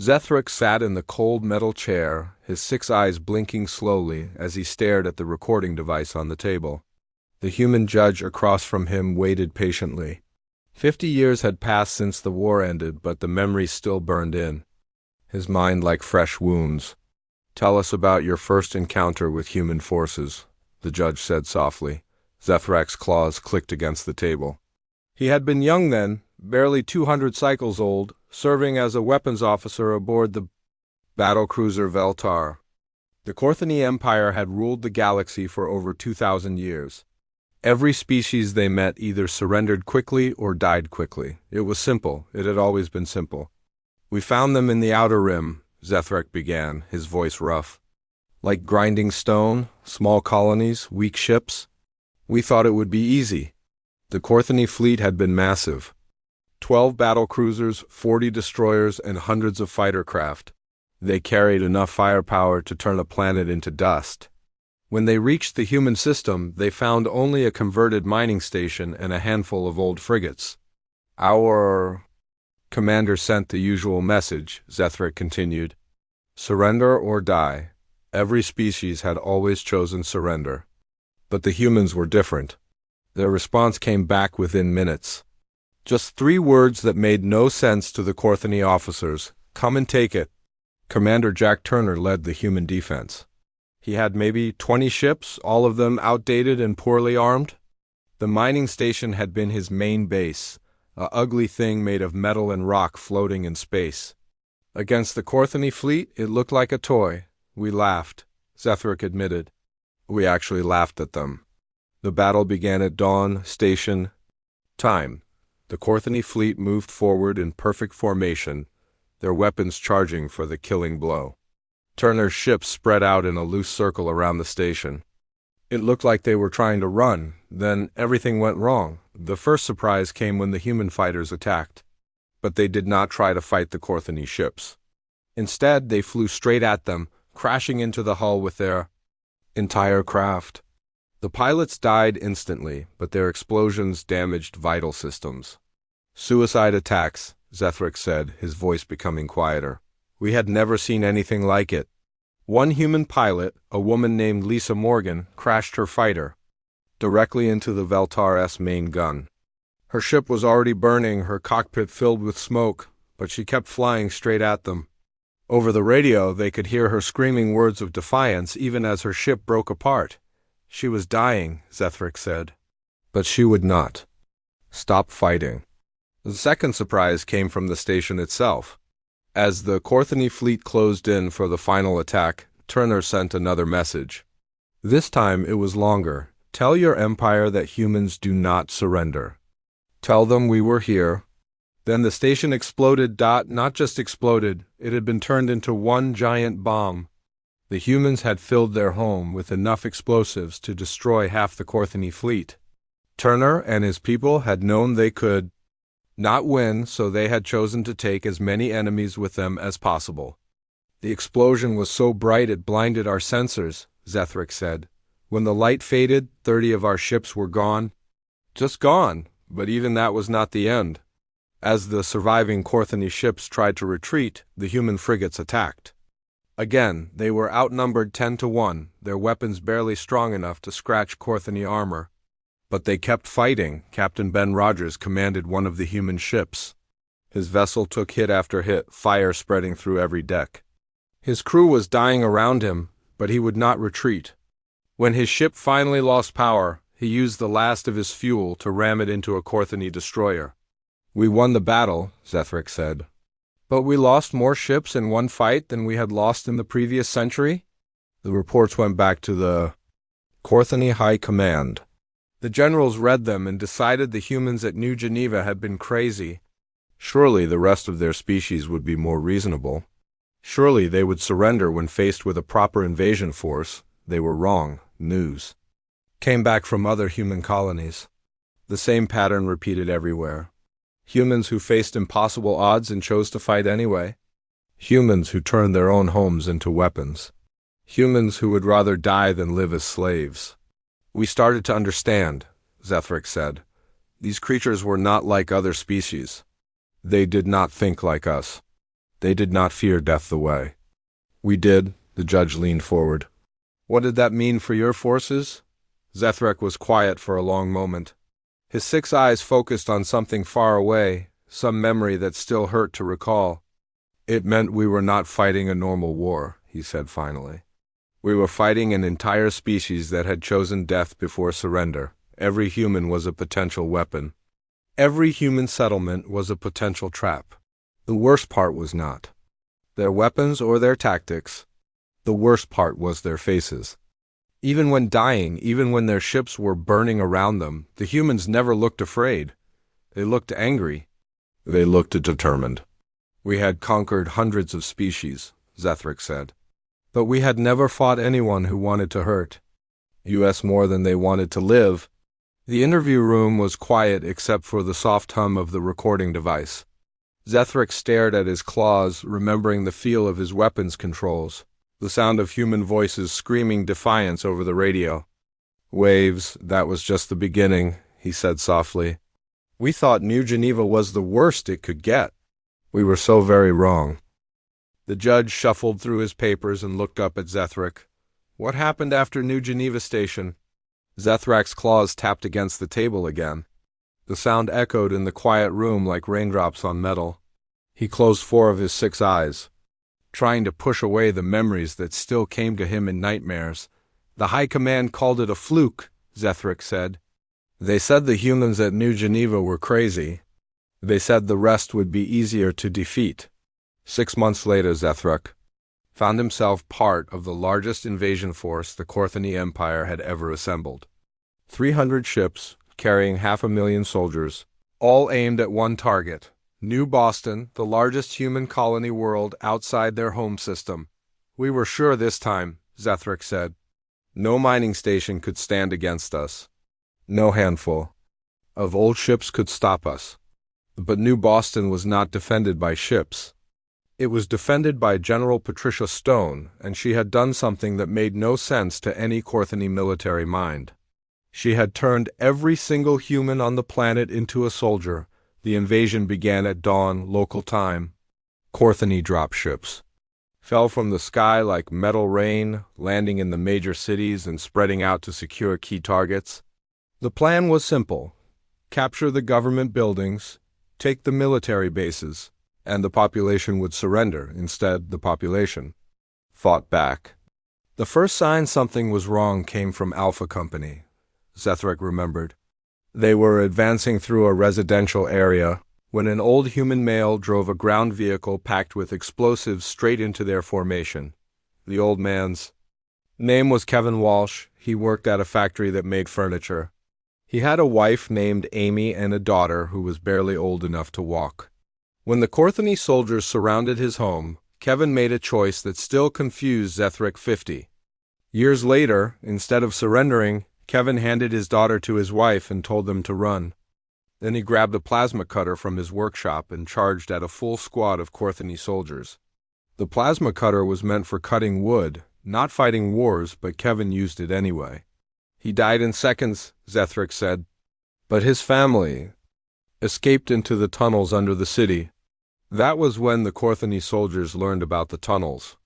Zethric sat in the cold metal chair, his 6 eyes blinking slowly as he stared at the recording device on the table. The human judge across from him waited patiently. 50 years had passed since the war ended, but the memories still burned in, his mind like fresh wounds. "Tell us about your first encounter with human forces," the judge said softly. Zethrac's claws clicked against the table. He had been young then, barely 200 cycles old, serving as a weapons officer aboard the battlecruiser Veltar. The Korthani Empire had ruled the galaxy for over 2,000 years. Every species they met either surrendered quickly or died quickly. It was simple. It had always been simple. "We found them in the Outer Rim," Zethric began, his voice rough. "Like grinding stone, small colonies, weak ships. We thought it would be easy." The Korthani fleet had been massive. 12 battle cruisers, 40 destroyers, and hundreds of fighter craft. They carried enough firepower to turn a planet into dust. When they reached the human system, they found only a converted mining station and a handful of old frigates. "Our commander sent the usual message," Zethric continued. "Surrender or die." Every species had always chosen surrender. But the humans were different. Their response came back within minutes. Just 3 words that made no sense to the Korthani officers. "Come and take it." Commander Jack Turner led the human defense. He had maybe 20 ships, all of them outdated and poorly armed. The mining station had been his main base, a ugly thing made of metal and rock floating in space. Against the Korthani fleet, it looked like a toy. We laughed, Zethric admitted. We actually laughed at them. The battle began at dawn, station, time. The Korthani fleet moved forward in perfect formation, their weapons charging for the killing blow. Turner's ships spread out in a loose circle around the station. It looked like they were trying to run, then everything went wrong. The first surprise came when the human fighters attacked. But they did not try to fight the Korthani ships. Instead, they flew straight at them, crashing into the hull with their entire craft. The pilots died instantly, but their explosions damaged vital systems. "Suicide attacks," Zethric said, his voice becoming quieter. "We had never seen anything like it. One human pilot, a woman named Lisa Morgan, crashed her fighter directly into the Veltar's main gun. Her ship was already burning, her cockpit filled with smoke, but she kept flying straight at them. Over the radio, they could hear her screaming words of defiance even as her ship broke apart. She was dying, Zethric said. But she would not stop fighting. The second surprise came from the station itself. As the Korthani fleet closed in for the final attack, Turner sent another message. This time it was longer. "Tell your empire that humans do not surrender. Tell them we were here." Then the station exploded. Not just exploded, it had been turned into one giant bomb. The humans had filled their home with enough explosives to destroy half the Korthani fleet. Turner and his people had known they could not win, so they had chosen to take as many enemies with them as possible. "The explosion was so bright it blinded our sensors," Zethric said. "When the light faded, 30 of our ships were gone." Just gone, but even that was not the end. As the surviving Korthani ships tried to retreat, the human frigates attacked. Again, they were outnumbered 10-1, their weapons barely strong enough to scratch Korthani armor. But they kept fighting. Captain Ben Rogers commanded one of the human ships. His vessel took hit after hit, fire spreading through every deck. His crew was dying around him, but he would not retreat. When his ship finally lost power, he used the last of his fuel to ram it into a Korthani destroyer. "We won the battle," Zethric said. "But we lost more ships in one fight than we had lost in the previous century?" The reports went back to the Korthani High Command. The generals read them and decided the humans at New Geneva had been crazy. Surely the rest of their species would be more reasonable. Surely they would surrender when faced with a proper invasion force. They were wrong. News came back from other human colonies. The same pattern repeated everywhere. Humans who faced impossible odds and chose to fight anyway. Humans who turned their own homes into weapons. Humans who would rather die than live as slaves. "We started to understand," Zethric said. "These creatures were not like other species. They did not think like us. They did not fear death the way we did. The judge leaned forward. What did that mean for your forces? Zethric was quiet for a long moment. His 6 eyes focused on something far away, some memory that still hurt to recall. It meant we were not fighting a normal war, he said finally. We were fighting an entire species that had chosen death before surrender. Every human was a potential weapon. Every human settlement was a potential trap. The worst part was not their weapons or their tactics. The worst part was their faces. Even when dying, even when their ships were burning around them, the humans never looked afraid. They looked angry. They looked determined. We had conquered hundreds of species, Zethric said. But we had never fought anyone who wanted to hurt us more than they wanted to live. The interview room was quiet except for the soft hum of the recording device. Zethric stared at his claws, remembering the feel of his weapons controls, the sound of human voices screaming defiance over the radio. Waves, that was just the beginning, he said softly. We thought New Geneva was the worst it could get. We were so very wrong. The judge shuffled through his papers and looked up at Zethric. What happened after New Geneva Station?Zethrac's claws tapped against the table again. The sound echoed in the quiet room like raindrops on metal. He closed 4 of his 6 eyes, trying to push away the memories that still came to him in nightmares. The High Command called it a fluke, Zethric said. They said the humans at New Geneva were crazy. They said the rest would be easier to defeat. 6 months later, Zethric found himself part of the largest invasion force the Korthani Empire had ever assembled. 300 ships, carrying 500,000 soldiers, all aimed at one target. New Boston, the largest human colony world outside their home system. We were sure this time, Zethric said. No mining station could stand against us. No handful of old ships could stop us. But New Boston was not defended by ships. It was defended by General Patricia Stone, and she had done something that made no sense to any Korthani military mind. She had turned every single human on the planet into a soldier. The invasion began at dawn, local time. Korthani dropships fell from the sky like metal rain, landing in the major cities and spreading out to secure key targets. The plan was simple: capture the government buildings, take the military bases, and the population would surrender. Instead, the population fought back. The first sign something was wrong came from Alpha Company, Zethric remembered. They were advancing through a residential area when an old human male drove a ground vehicle packed with explosives straight into their formation. The old man's name was Kevin Walsh. He worked at a factory that made furniture. He had a wife named Amy and a daughter who was barely old enough to walk. When the Korthani soldiers surrounded his home, Kevin made a choice that still confused Zethric 50. Years later, instead of surrendering, Kevin handed his daughter to his wife and told them to run. Then he grabbed a plasma cutter from his workshop and charged at a full squad of Korthani soldiers. The plasma cutter was meant for cutting wood, not fighting wars, but Kevin used it anyway. He died in seconds, Zethric said. But his family escaped into the tunnels under the city. That was when the Korthani soldiers learned about the tunnels.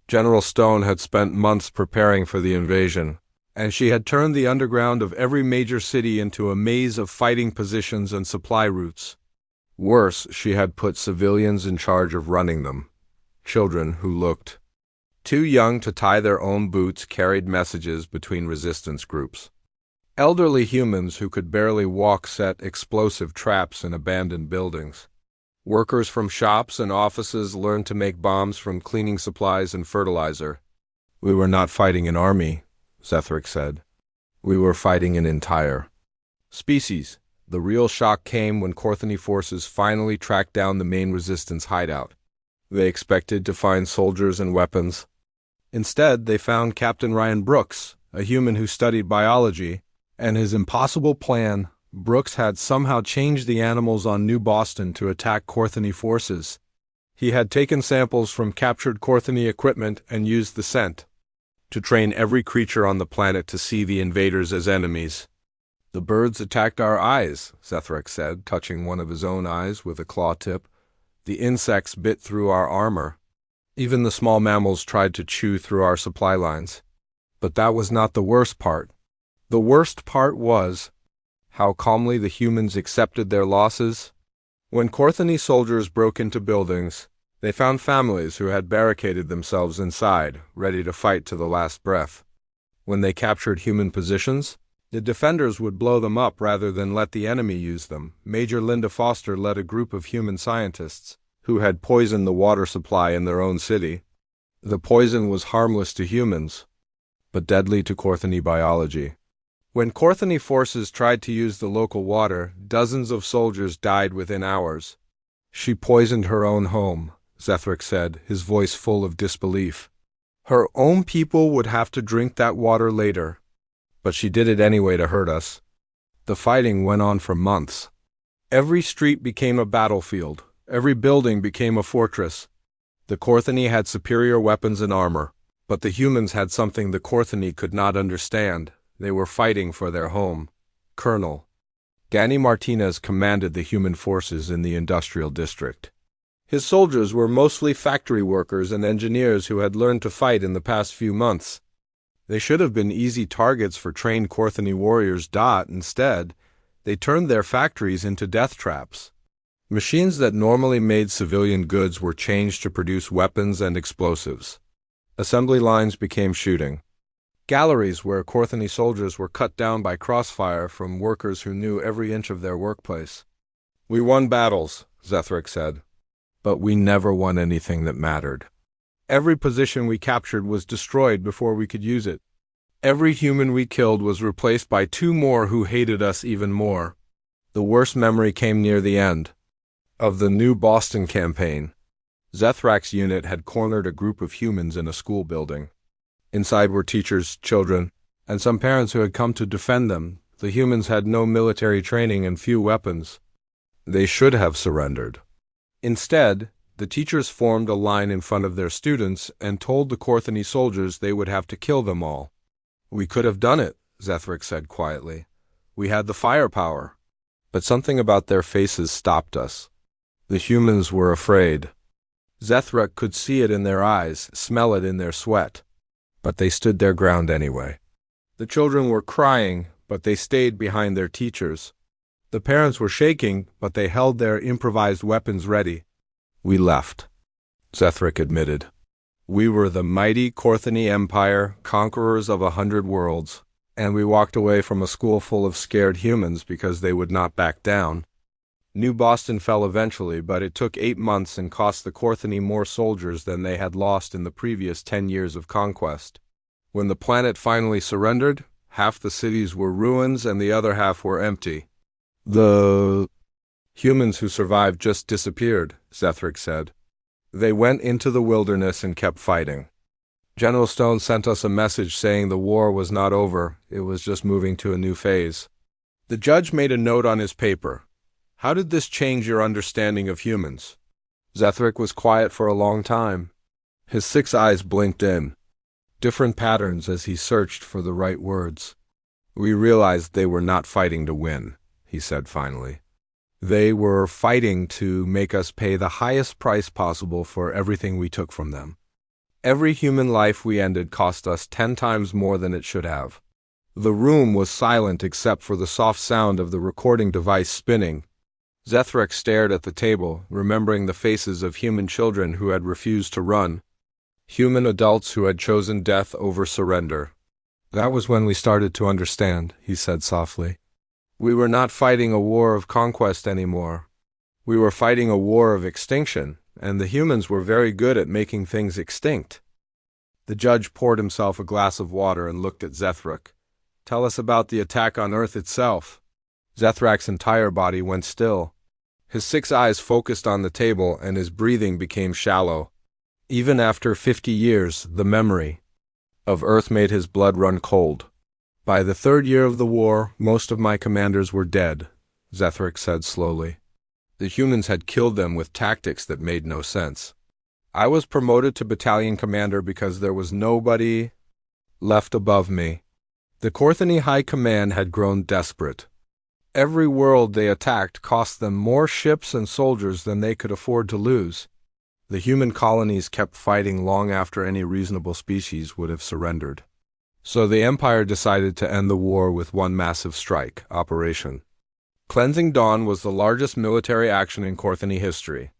General Stone had spent months preparing for the invasion, and she had turned the underground of every major city into a maze of fighting positions and supply routes. Worse, she had put civilians in charge of running them. Children who looked too young to tie their own boots carried messages between resistance groups. Elderly humans who could barely walk set explosive traps in abandoned buildings. Workers from shops and offices learned to make bombs from cleaning supplies and fertilizer. We were not fighting an army, Zethric said. We were fighting an entire species. The real shock came when Korthani forces finally tracked down the main resistance hideout. They expected to find soldiers and weapons. Instead, they found Captain Ryan Brooks, a human who studied biology, and his impossible plan. Brooks had somehow changed the animals on New Boston to attack Korthani forces. He had taken samples from captured Korthani equipment and used the scent to train every creature on the planet to see the invaders as enemies. The birds attacked our eyes, Zethric said, touching one of his own eyes with a claw tip. The insects bit through our armor. Even the small mammals tried to chew through our supply lines. But that was not the worst part. The worst part was how calmly the humans accepted their losses. When Korthony soldiers broke into buildings, they found families who had barricaded themselves inside, ready to fight to the last breath. When they captured human positions, the defenders would blow them up rather than let the enemy use them. Major Linda Foster led a group of human scientists who had poisoned the water supply in their own city. The poison was harmless to humans, but deadly to Korthony biology. When Korthony forces tried to use the local water, dozens of soldiers died within hours. She poisoned her own home, Zethric said, his voice full of disbelief. Her own people would have to drink that water later, but she did it anyway to hurt us. The fighting went on for months. Every street became a battlefield. Every building became a fortress. The Korthony had superior weapons and armor, but the humans had something the Korthony could not understand. They were fighting for their home. Colonel Gani Martinez commanded the human forces in the industrial district. His soldiers were mostly factory workers and engineers who had learned to fight in the past few months. They should have been easy targets for trained Korthony warriors. Instead, they turned their factories into death traps. Machines that normally made civilian goods were changed to produce weapons and explosives. Assembly lines became shooting galleries where Korthony soldiers were cut down by crossfire from workers who knew every inch of their workplace. We won battles, Zethric said, but we never won anything that mattered. Every position we captured was destroyed before we could use it. Every human we killed was replaced by two more who hated us even more. The worst memory came near the end of the New Boston campaign.Zethrac's unit had cornered a group of humans in a school building. Inside were teachers, children, and some parents who had come to defend them. The humans had no military training and few weapons. They should have surrendered. Instead, the teachers formed a line in front of their students and told the Korthony soldiers they would have to kill them all. We could have done it, Zethric said quietly. We had the firepower. But something about their faces stopped us. The humans were afraid. Zethric could see it in their eyes, smell it in their sweat. But they stood their ground anyway. The children were crying, but they stayed behind their teachers. The parents were shaking, but they held their improvised weapons ready. We left, Zethric admitted. We were the mighty Korthony Empire, conquerors of 100 worlds, and we walked away from a school full of scared humans because they would not back down. New Boston fell eventually, but it took 8 months and cost the Korthony more soldiers than they had lost in the previous 10 years of conquest. When the planet finally surrendered, half the cities were ruins and the other half were empty. The humans who survived just disappeared, Zethric said. They went into the wilderness and kept fighting. General Stone sent us a message saying the war was not over, it was just moving to a new phase. The judge made a note on his paper. How did this change your understanding of humans? Zethric was quiet for a long time. His 6 eyes blinked in different patterns as he searched for the right words. We realized they were not fighting to win, he said finally. They were fighting to make us pay the highest price possible for everything we took from them. Every human life we ended cost us 10 times more than it should have. The room was silent except for the soft sound of the recording device spinning. Zethric stared at the table, remembering the faces of human children who had refused to run. Human adults who had chosen death over surrender. That was when we started to understand, he said softly. We were not fighting a war of conquest anymore. We were fighting a war of extinction, and the humans were very good at making things extinct. The judge poured himself a glass of water and looked at Zethric. Tell us about the attack on Earth itself. Zethrac's entire body went still. His 6 eyes focused on the table and his breathing became shallow. Even after 50 years, the memory of Earth made his blood run cold. By the 3rd year of the war, most of my commanders were dead, Zethric said slowly. The humans had killed them with tactics that made no sense. I was promoted to battalion commander because there was nobody left above me. The Korthony High Command had grown desperate. Every world they attacked cost them more ships and soldiers than they could afford to lose. The human colonies kept fighting long after any reasonable species would have surrendered. So the Empire decided to end the war with one massive strike, Operation Cleansing Dawn was the largest military action in Korthani history.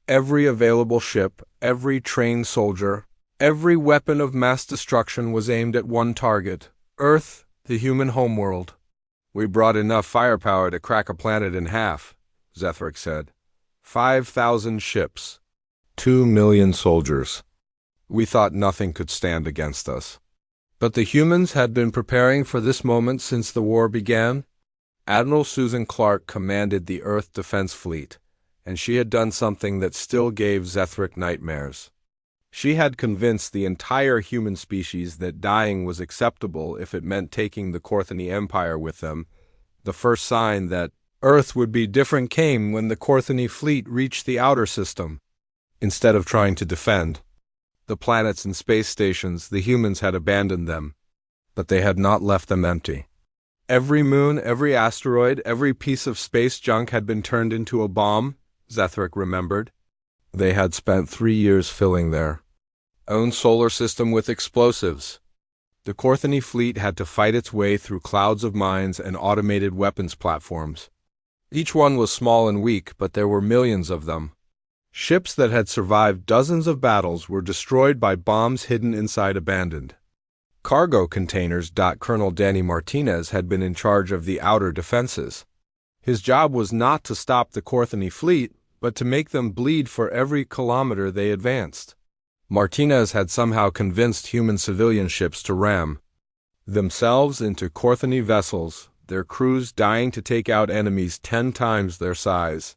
Every available ship, every trained soldier, every weapon of mass destruction was aimed at one target, Earth, the human homeworld. "We brought enough firepower to crack a planet in half," Zethric said. 5,000 ships. 2 million soldiers. We thought nothing could stand against us. But the humans had been preparing for this moment since the war began. Admiral Susan Clark commanded the Earth Defense Fleet, and she had done something that still gave Zethric nightmares. She had convinced the entire human species that dying was acceptable if it meant taking the Korthani Empire with them. The first sign that Earth would be different came when the Korthani fleet reached the outer system. Instead of trying to defend the planets and space stations, the humans had abandoned them, but they had not left them empty. Every moon, every asteroid, every piece of space junk had been turned into a bomb, Zethric remembered. They had spent 3 years filling their own solar system with explosives. The Korthani fleet had to fight its way through clouds of mines and automated weapons platforms. Each one was small and weak, but there were millions of them. Ships that had survived dozens of battles were destroyed by bombs hidden inside abandoned cargo containers. Colonel Danny Martinez had been in charge of the outer defenses. His job was not to stop the Korthani fleet, but to make them bleed for every kilometer they advanced. Martinez had somehow convinced human civilian ships to ram themselves into Korthani vessels, their crews dying to take out enemies 10 times their size.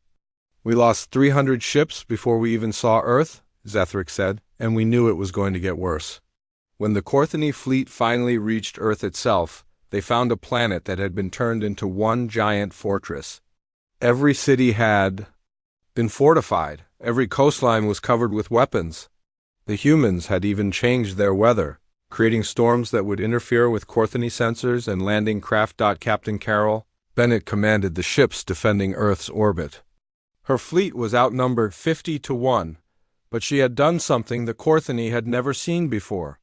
"We lost 300 ships before we even saw Earth," Zethric said, "and we knew it was going to get worse." When the Korthani fleet finally reached Earth itself, they found a planet that had been turned into one giant fortress. Every city had been fortified. Every coastline was covered with weapons. The humans had even changed their weather, creating storms that would interfere with Korthani sensors and landing craft. Captain Carol Bennett commanded the ships defending Earth's orbit. Her fleet was outnumbered 50 to 1, but she had done something the Korthani had never seen before.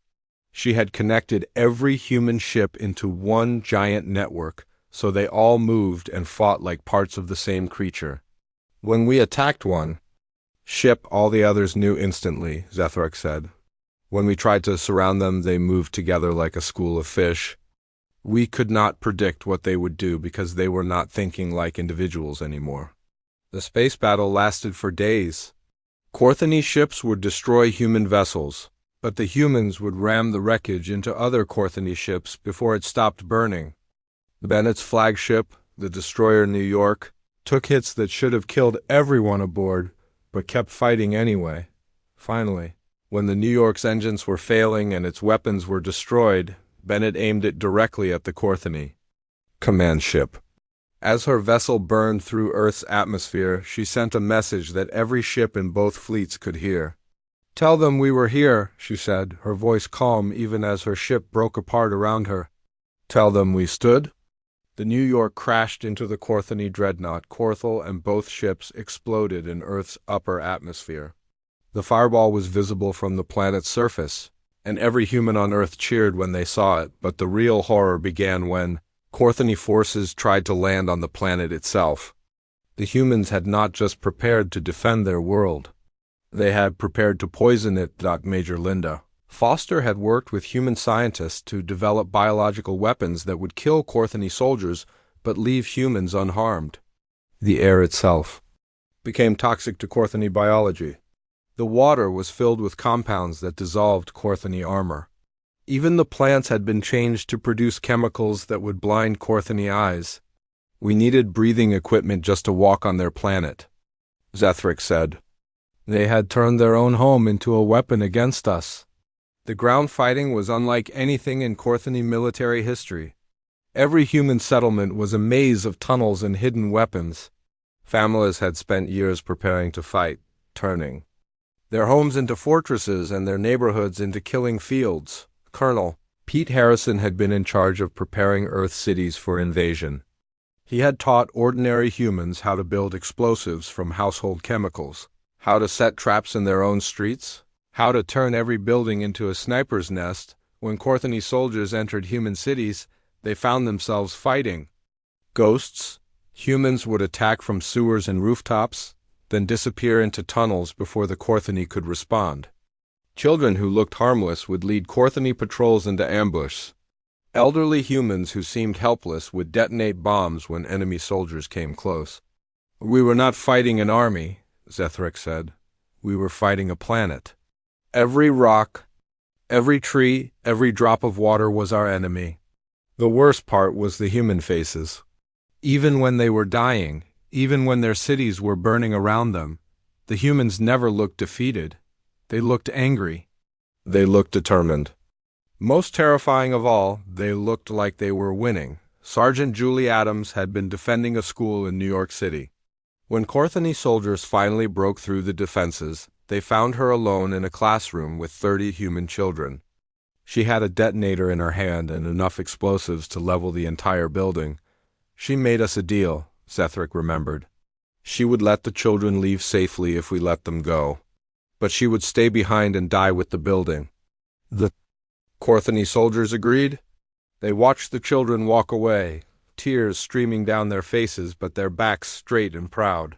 She had connected every human ship into one giant network, so they all moved and fought like parts of the same creature. "When we attacked one ship, all the others knew instantly," Zethric said. "When we tried to surround them, they moved together like a school of fish. We could not predict what they would do because they were not thinking like individuals anymore." The space battle lasted for days. Korthani ships would destroy human vessels, but the humans would ram the wreckage into other Korthani ships before it stopped burning. Bennett's flagship, the destroyer New York, took hits that should have killed everyone aboard, but kept fighting anyway. Finally, when the New York's engines were failing and its weapons were destroyed, Bennett aimed it directly at the Korthani command ship. As her vessel burned through Earth's atmosphere, she sent a message that every ship in both fleets could hear. "Tell them we were here," she said, her voice calm even as her ship broke apart around her. "Tell them we stood." The New York crashed into the Korthani dreadnought, Korthal, and both ships exploded in Earth's upper atmosphere. The fireball was visible from the planet's surface, and every human on Earth cheered when they saw it, but the real horror began when Korthani forces tried to land on the planet itself. The humans had not just prepared to defend their world. They had prepared to poison it. Major Linda Foster had worked with human scientists to develop biological weapons that would kill Korthani soldiers but leave humans unharmed. The air itself became toxic to Korthani biology. The water was filled with compounds that dissolved Korthani armor. Even the plants had been changed to produce chemicals that would blind Korthani eyes. "We needed breathing equipment just to walk on their planet," Zethric said. "They had turned their own home into a weapon against us." The ground fighting was unlike anything in Korthani military history. Every human settlement was a maze of tunnels and hidden weapons. Families had spent years preparing to fight, turning their homes into fortresses and their neighborhoods into killing fields. Colonel Pete Harrison had been in charge of preparing Earth cities for invasion. He had taught ordinary humans how to build explosives from household chemicals, how to set traps in their own streets, how to turn every building into a sniper's nest. When Korthani soldiers entered human cities, they found themselves fighting ghosts. Humans would attack from sewers and rooftops, then disappear into tunnels before the Korthani could respond. Children who looked harmless would lead Korthani patrols into ambush. Elderly humans who seemed helpless would detonate bombs when enemy soldiers came close. "We were not fighting an army," Zethric said. "We were fighting a planet. Every rock, every tree, every drop of water was our enemy." The worst part was the human faces. Even when they were dying, even when their cities were burning around them, the humans never looked defeated. They looked angry. They looked determined. Most terrifying of all, they looked like they were winning. Sergeant Julie Adams had been defending a school in New York City. When Korthani soldiers finally broke through the defenses, they found her alone in a classroom with 30 human children. She had a detonator in her hand and enough explosives to level the entire building. "She made us a deal," Zethric remembered. "She would let the children leave safely if we let them go. But she would stay behind and die with the building." The Korthani soldiers agreed. They watched the children walk away, tears streaming down their faces but their backs straight and proud.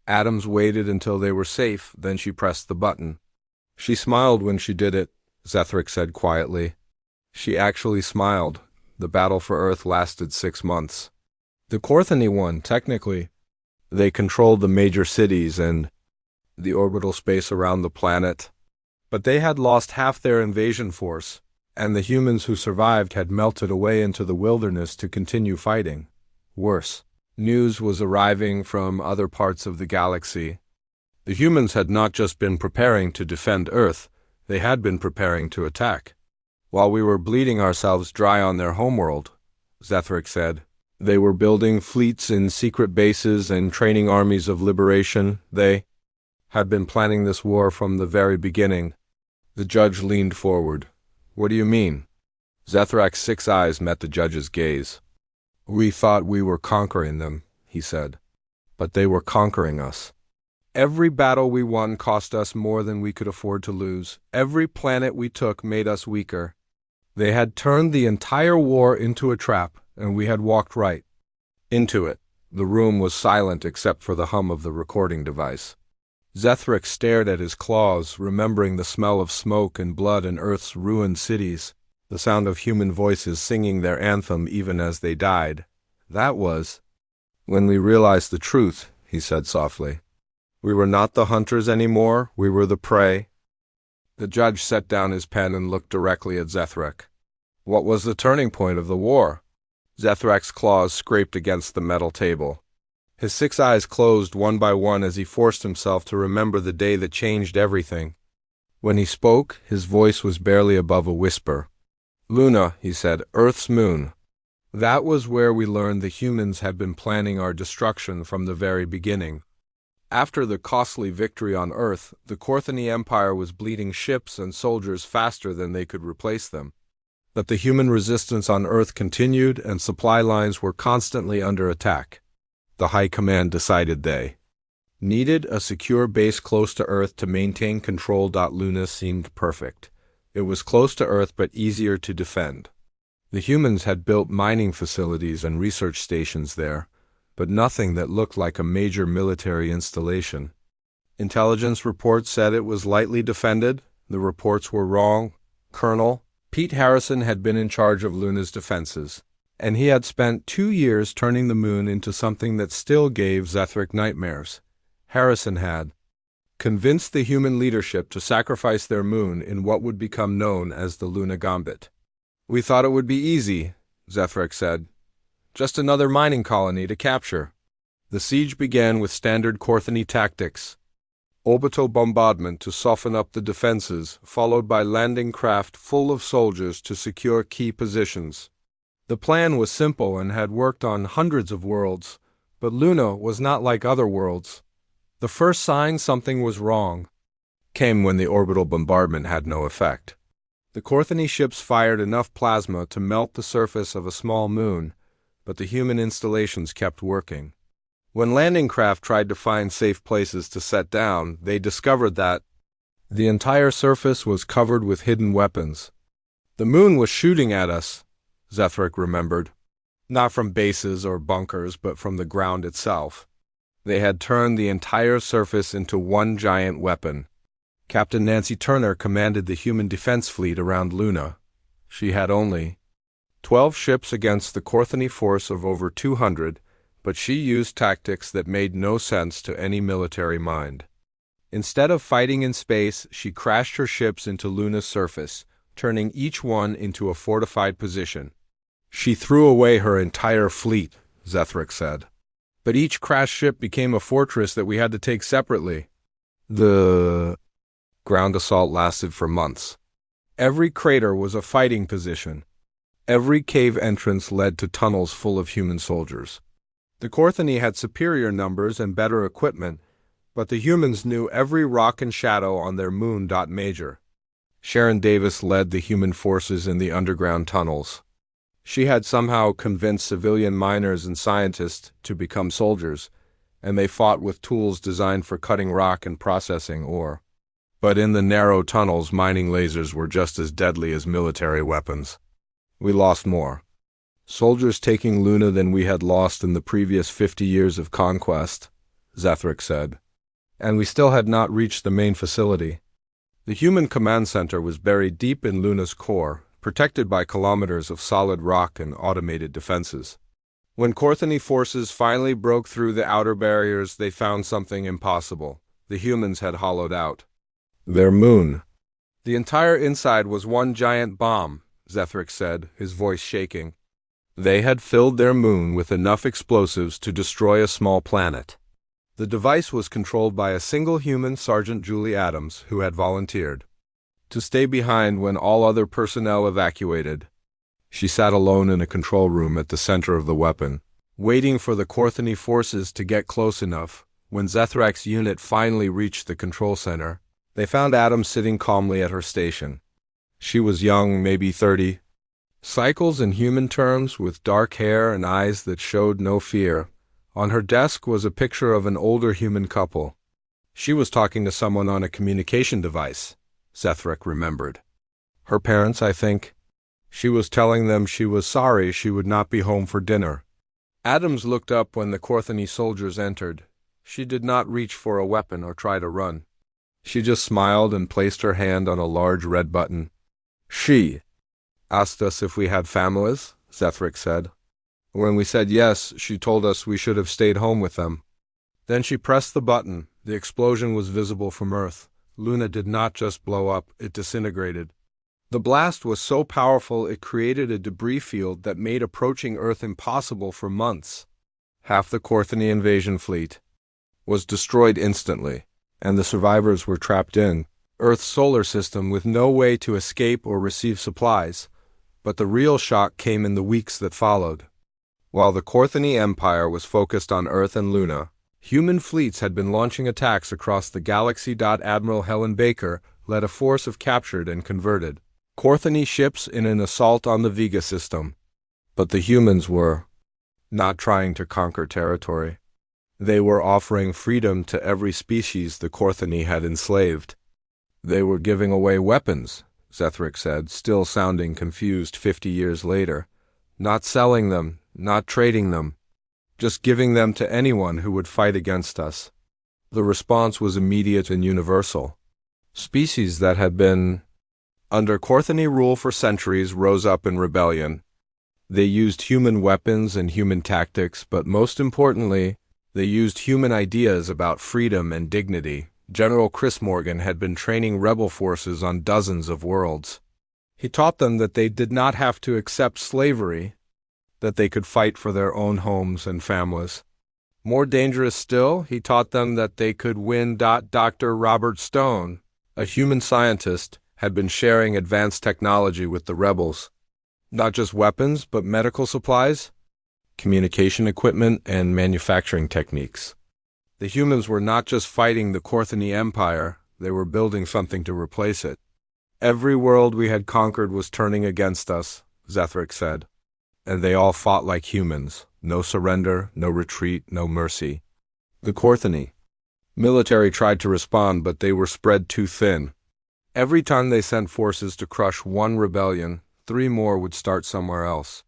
Adams waited until they were safe, then she pressed the button. "She smiled when she did it," Zethric said quietly. "She actually smiled. The battle for Earth lasted 6 months. The Korthani won, technically. They controlled the major cities and the orbital space around the planet. But they had lost half their invasion force, and the humans who survived had melted away into the wilderness to continue fighting. Worse, news was arriving from other parts of the galaxy. The humans had not just been preparing to defend Earth, they had been preparing to attack. While we were bleeding ourselves dry on their homeworld, Zethric said, they were building fleets in secret bases and training armies of liberation. They had been planning this war from the very beginning. The judge leaned forward. "What do you mean?"Zethrac's 6 eyes met the judge's gaze. "We thought we were conquering them," he said. "But they were conquering us. Every battle we won cost us more than we could afford to lose. Every planet we took made us weaker. They had turned the entire war into a trap, and we had walked right into it." The room was silent except for the hum of the recording device. Zethric stared at his claws, remembering the smell of smoke and blood in Earth's ruined cities, the sound of human voices singing their anthem even as they died. That was when we realized the truth, he said softly. We were not the hunters anymore, we were the prey. The judge set down his pen and looked directly at Zethric. What was the turning point of the war?Zethrac's claws scraped against the metal table. His 6 eyes closed one by one as he forced himself to remember the day that changed everything. When he spoke, his voice was barely above a whisper. "Luna," he said, "Earth's moon. That was where we learned the humans had been planning our destruction from the very beginning. After the costly victory on Earth, the Korthani Empire was bleeding ships and soldiers faster than they could replace them. But the human resistance on Earth continued and supply lines were constantly under attack. The High Command decided they needed a secure base close to Earth to maintain control. Luna seemed perfect. It was close to Earth but easier to defend. The humans had built mining facilities and research stations there, but nothing that looked like a major military installation. Intelligence reports said it was lightly defended. The reports were wrong. Colonel Pete Harrison had been in charge of Luna's defenses, and he had spent 2 years turning the moon into something that still gave Zethric nightmares. Harrison had convinced the human leadership to sacrifice their moon in what would become known as the Luna Gambit. We thought it would be easy, Zethric said. Just another mining colony to capture. The siege began with standard Korthani tactics. Orbital bombardment to soften up the defenses, followed by landing craft full of soldiers to secure key positions. The plan was simple and had worked on hundreds of worlds, but Luna was not like other worlds. The first sign something was wrong came when the orbital bombardment had no effect. The Korthani ships fired enough plasma to melt the surface of a small moon, but the human installations kept working. When landing craft tried to find safe places to set down, they discovered that the entire surface was covered with hidden weapons. The moon was shooting at us, Zethric remembered. Not from bases or bunkers, but from the ground itself. They had turned the entire surface into one giant weapon. Captain Nancy Turner commanded the human defense fleet around Luna. She had only 12 ships against the Corthony force of over 200, but she used tactics that made no sense to any military mind. Instead of fighting in space, she crashed her ships into Luna's surface, turning each one into a fortified position. She threw away her entire fleet, Zethric said. But each crashed ship became a fortress that we had to take separately. The ground assault lasted for months. Every crater was a fighting position. Every cave entrance led to tunnels full of human soldiers. The Corthony had superior numbers and better equipment, but the humans knew every rock and shadow on their moon. Major Sharon Davis led the human forces in the underground tunnels. She had somehow convinced civilian miners and scientists to become soldiers, and they fought with tools designed for cutting rock and processing ore. But in the narrow tunnels, mining lasers were just as deadly as military weapons. We lost more soldiers taking Luna than we had lost in the previous 50 years of conquest, Zethric said. And we still had not reached the main facility. The human command center was buried deep in Luna's core, protected by kilometers of solid rock and automated defenses. When Corthony forces finally broke through the outer barriers, they found something impossible. The humans had hollowed out their moon. The entire inside was one giant bomb, Zethric said, his voice shaking. They had filled their moon with enough explosives to destroy a small planet. The device was controlled by a single human, Sergeant Julie Adams, who had volunteered to stay behind when all other personnel evacuated. She sat alone in a control room at the center of the weapon, waiting for the Corthony forces to get close enough. WhenZethrac's unit finally reached the control center, they found Adams sitting calmly at her station. She was young, maybe 30. Cycles in human terms, with dark hair and eyes that showed no fear. On her desk was a picture of an older human couple. She was talking to someone on a communication device, Zethric remembered. Her parents, I think. She was telling them she was sorry she would not be home for dinner. Adams looked up when the Corthony soldiers entered. She did not reach for a weapon or try to run. She just smiled and placed her hand on a large red button. She asked us if we had families, Zethric said. When we said yes, she told us we should have stayed home with them. Then she pressed the button. The explosion was visible from Earth. Luna did not just blow up, it disintegrated. The blast was so powerful it created a debris field that made approaching Earth impossible for months. Half the Corthony invasion fleet was destroyed instantly, and the survivors were trapped in Earth's solar system with no way to escape or receive supplies. But the real shock came in the weeks that followed. While the Corthony Empire was focused on Earth and Luna, human fleets had been launching attacks across the galaxy. Admiral Helen Baker led a force of captured and converted Corthony ships in an assault on the Vega system. But the humans were not trying to conquer territory. They were offering freedom to every species the Corthony had enslaved. They were giving away weapons, Zethric said, still sounding confused 50 years later. Not selling them, not trading them, just giving them to anyone who would fight against us. The response was immediate and universal. Species that had been under Corthony rule for centuries rose up in rebellion. They used human weapons and human tactics, but most importantly, they used human ideas about freedom and dignity. General Chris Morgan had been training rebel forces on dozens of worlds. He taught them that they did not have to accept slavery, that they could fight for their own homes and families. More dangerous still, he taught them that they could win. Dr. Robert Stone, a human scientist, had been sharing advanced technology with the rebels. Not just weapons, but medical supplies, communication equipment, and manufacturing techniques. The humans were not just fighting the Corthony Empire, they were building something to replace it. Every world we had conquered was turning against us, Zethric said. and they all fought like humans. No surrender, no retreat, no mercy. The Korthani military tried to respond, but they were spread too thin. Every time they sent forces to crush one rebellion, 3 more would start somewhere else.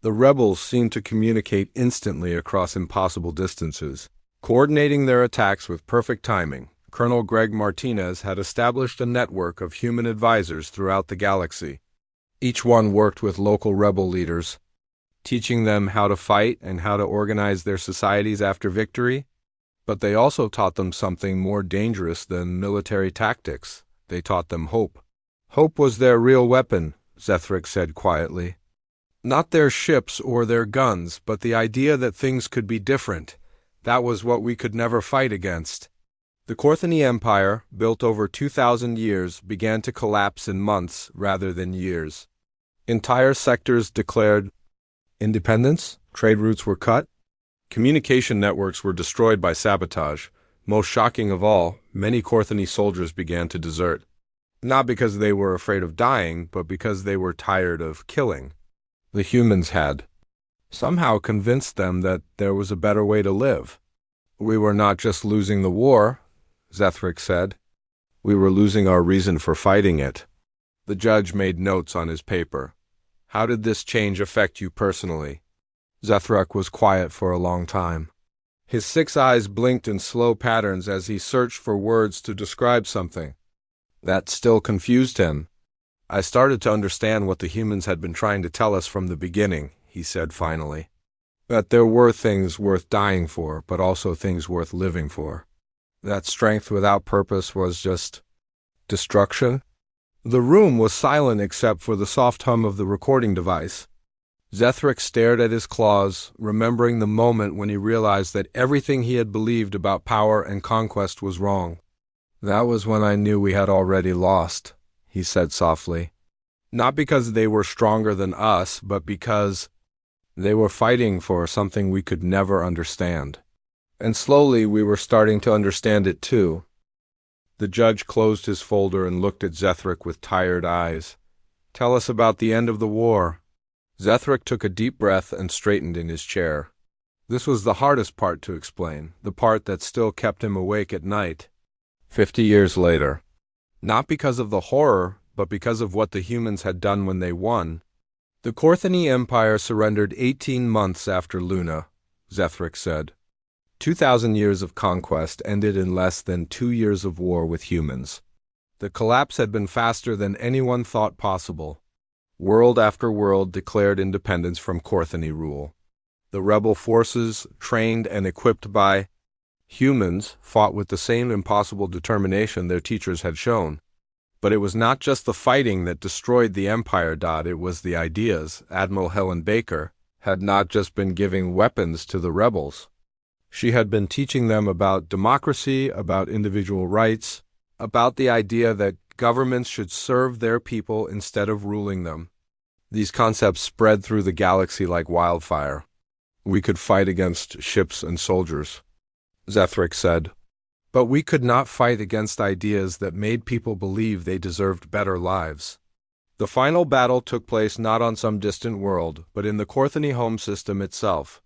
The rebels seemed to communicate instantly across impossible distances, coordinating their attacks with perfect timing. Colonel Greg Martinez had established a network of human advisors throughout the galaxy. Each one worked with local rebel leaders, teaching them how to fight and how to organize their societies after victory. But they also taught them something more dangerous than military tactics. They taught them hope. Hope was their real weapon, Zethric said quietly. Not their ships or their guns, but the idea that things could be different. That was what we could never fight against. The Korthani Empire, built over 2,000 years, began to collapse in months rather than years. Entire sectors declared independence, trade routes were cut, communication networks were destroyed by sabotage. Most shocking of all, many Korthani soldiers began to desert. Not because they were afraid of dying, but because they were tired of killing. The humans had somehow convinced them that there was a better way to live. We were not just losing the war, Zethric said. We were losing our reason for fighting it. The judge made notes on his paper. How did this change affect you personally? Zethric was quiet for a long time. His 6 eyes blinked in slow patterns as he searched for words to describe something. That still confused him. I started to understand what the humans had been trying to tell us from the beginning, he said finally. That there were things worth dying for, but also things worth living for. That strength without purpose was just destruction. The room was silent except for the soft hum of the recording device. Zethric stared at his claws, remembering the moment when he realized that everything he had believed about power and conquest was wrong. That was when I knew we had already lost, he said softly. Not because they were stronger than us, but because they were fighting for something we could never understand. And slowly we were starting to understand it too. The judge closed his folder and looked at Zethric with tired eyes. Tell us about the end of the war. Zethric took a deep breath and straightened in his chair. This was the hardest part to explain, the part that still kept him awake at night. 50 years later. Not because of the horror, but because of what the humans had done when they won. The Korthani Empire surrendered 18 months after Luna, Zethric said. 2,000 years of conquest ended in less than 2 years of war with humans. The collapse had been faster than anyone thought possible. World after world declared independence from Korthani rule. The rebel forces, trained and equipped by humans, fought with the same impossible determination their teachers had shown. But it was not just the fighting that destroyed the empire. It was the ideas. Admiral Helen Baker had not just been giving weapons to the rebels. She had been teaching them about democracy, about individual rights, about the idea that governments should serve their people instead of ruling them. These concepts spread through the galaxy like wildfire. We could fight against ships and soldiers, Zethric said. But we could not fight against ideas that made people believe they deserved better lives. The final battle took place not on some distant world, but in the Korthani home system itself.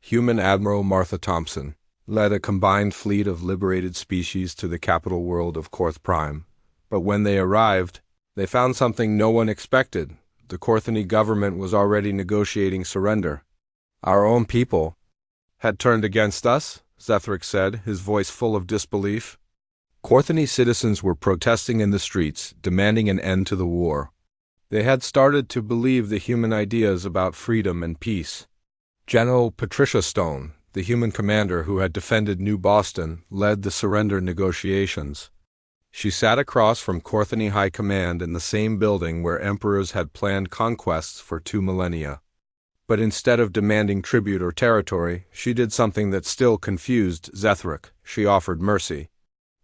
Human Admiral Martha Thompson led a combined fleet of liberated species to the capital world of Korth Prime. But when they arrived, they found something no one expected. The Korthani government was already negotiating surrender. Our own people had turned against us, Zethric said, his voice full of disbelief. Korthani citizens were protesting in the streets, demanding an end to the war. They had started to believe the human ideas about freedom and peace. General Patricia Stone, the human commander who had defended New Boston, led the surrender negotiations. She sat across from Korthani High Command in the same building where emperors had planned conquests for 2 millennia. But instead of demanding tribute or territory, she did something that still confused Zethric. She offered mercy.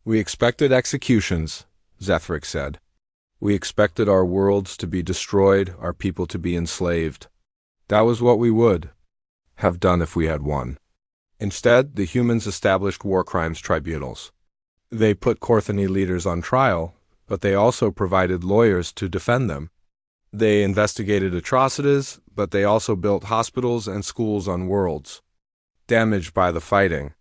We expected executions, Zethric said. We expected our worlds to be destroyed, our people to be enslaved. That was what we would have done if we had won. Instead, the humans established war crimes tribunals. They put Korthani leaders on trial, but they also provided lawyers to defend them. They investigated atrocities, but they also built hospitals and schools on worlds damaged by the fighting.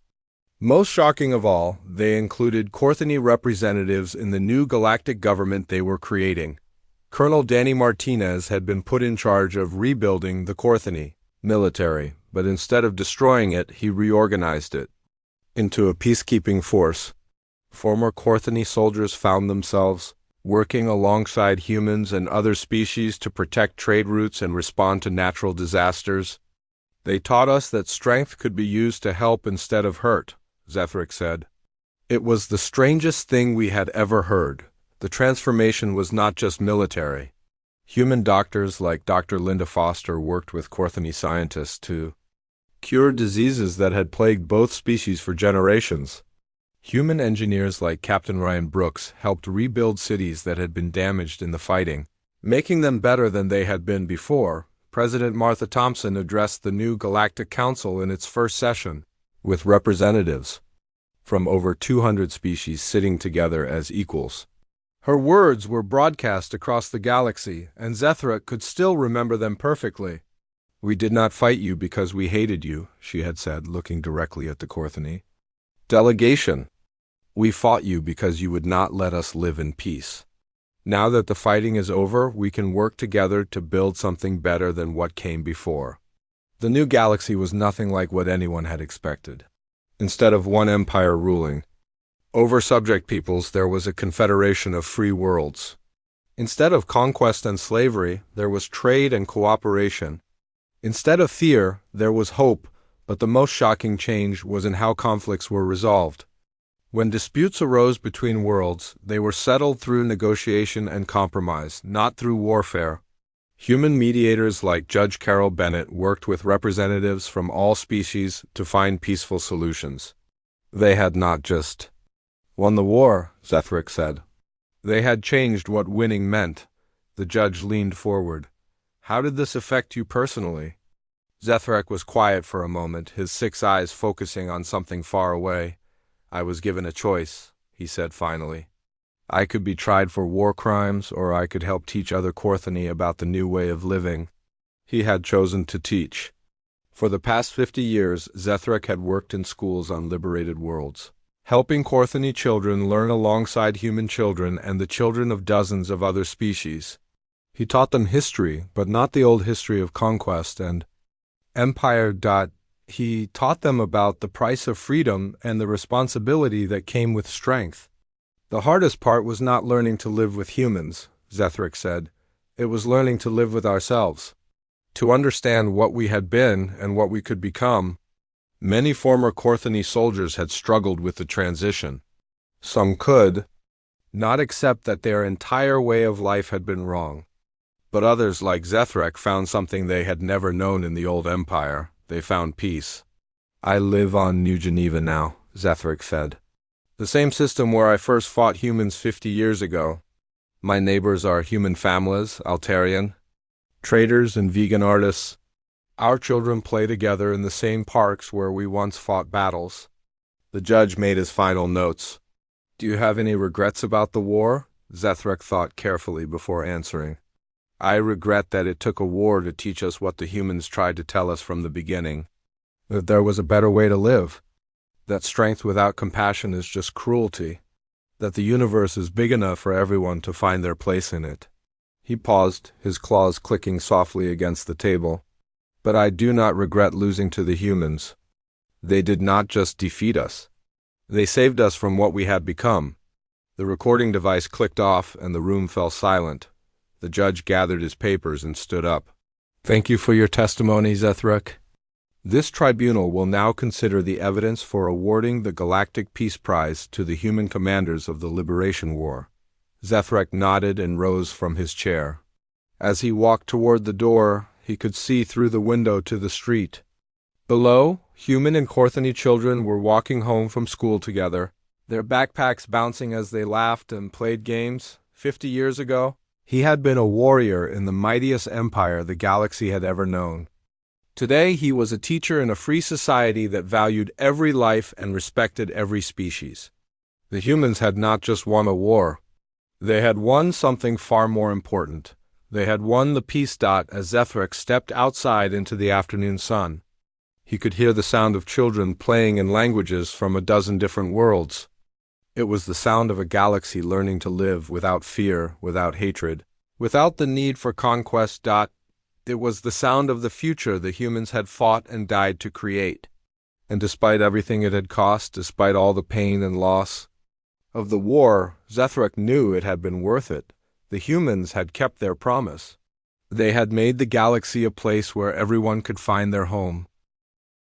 Most shocking of all, they included Corthony representatives in the new galactic government they were creating. Colonel Danny Martinez had been put in charge of rebuilding the Corthony military, but instead of destroying it, he reorganized it into a peacekeeping force. Former Corthony soldiers found themselves working alongside humans and other species to protect trade routes and respond to natural disasters. They taught us that strength could be used to help instead of hurt, Zethric said. It was the strangest thing we had ever heard. The transformation was not just military. Human doctors like Dr. Linda Foster worked with Corthony scientists to cure diseases that had plagued both species for generations. Human engineers like Captain Ryan Brooks helped rebuild cities that had been damaged in the fighting, making them better than they had been before. President Martha Thompson addressed the new Galactic Council in its first session, with representatives from over 200 species sitting together as equals. Her words were broadcast across the galaxy, and Zethric could still remember them perfectly. "We did not fight you because we hated you," she had said, looking directly at the Corthony delegation. "We fought you because you would not let us live in peace. Now that the fighting is over, we can work together to build something better than what came before." The new galaxy was nothing like what anyone had expected. Instead of one empire ruling over subject peoples, there was a confederation of free worlds. Instead of conquest and slavery, there was trade and cooperation. Instead of fear, there was hope, but the most shocking change was in how conflicts were resolved. When disputes arose between worlds, they were settled through negotiation and compromise, not through warfare. Human mediators like Judge Carol Bennett worked with representatives from all species to find peaceful solutions. They had not just won the war, Zethric said. They had changed what winning meant. The judge leaned forward. "How did this affect you personally?" Zethric was quiet for a moment, his 6 eyes focusing on something far away. "I was given a choice," he said finally. "I could be tried for war crimes, or I could help teach other Corthony about the new way of living." He had chosen to teach. For the past 50 years, Zethric had worked in schools on liberated worlds, helping Corthony children learn alongside human children and the children of dozens of other species. He taught them history, but not the old history of conquest and empire. He taught them about the price of freedom and the responsibility that came with strength. The hardest part was not learning to live with humans, Zethric said. It was learning to live with ourselves, to understand what we had been and what we could become. Many former Corthony soldiers had struggled with the transition. Some could not accept that their entire way of life had been wrong. But others, like Zethric, found something they had never known in the old empire. They found peace. "I live on New Geneva now," Zethric said. "The same system where I first fought humans 50 years ago. My neighbors are human families, Altarian, traders and vegan artists. Our children play together in the same parks where we once fought battles." The judge made his final notes. "Do you have any regrets about the war?" Zethric thought carefully before answering. "I regret that it took a war to teach us what the humans tried to tell us from the beginning. That there was a better way to live. That strength without compassion is just cruelty. That the universe is big enough for everyone to find their place in it." He paused, his claws clicking softly against the table. "But I do not regret losing to the humans. They did not just defeat us. They saved us from what we had become." The recording device clicked off and the room fell silent. The judge gathered his papers and stood up. "Thank you for your testimony, Zethric. This tribunal will now consider the evidence for awarding the Galactic Peace Prize to the human commanders of the Liberation War." Zethric nodded and rose from his chair. As he walked toward the door, he could see through the window to the street. Below, human and Corthony children were walking home from school together, their backpacks bouncing as they laughed and played games. 50 years ago, he had been a warrior in the mightiest empire the galaxy had ever known. Today, he was a teacher in a free society that valued every life and respected every species. The humans had not just won a war. They had won something far more important. They had won the peace. As Zethric stepped outside into the afternoon sun, he could hear the sound of children playing in languages from a dozen different worlds. It was the sound of a galaxy learning to live without fear, without hatred, without the need for conquest. It was the sound of the future the humans had fought and died to create. And despite everything it had cost, despite all the pain and loss of the war, Zethric knew it had been worth it. The humans had kept their promise. They had made the galaxy a place where everyone could find their home.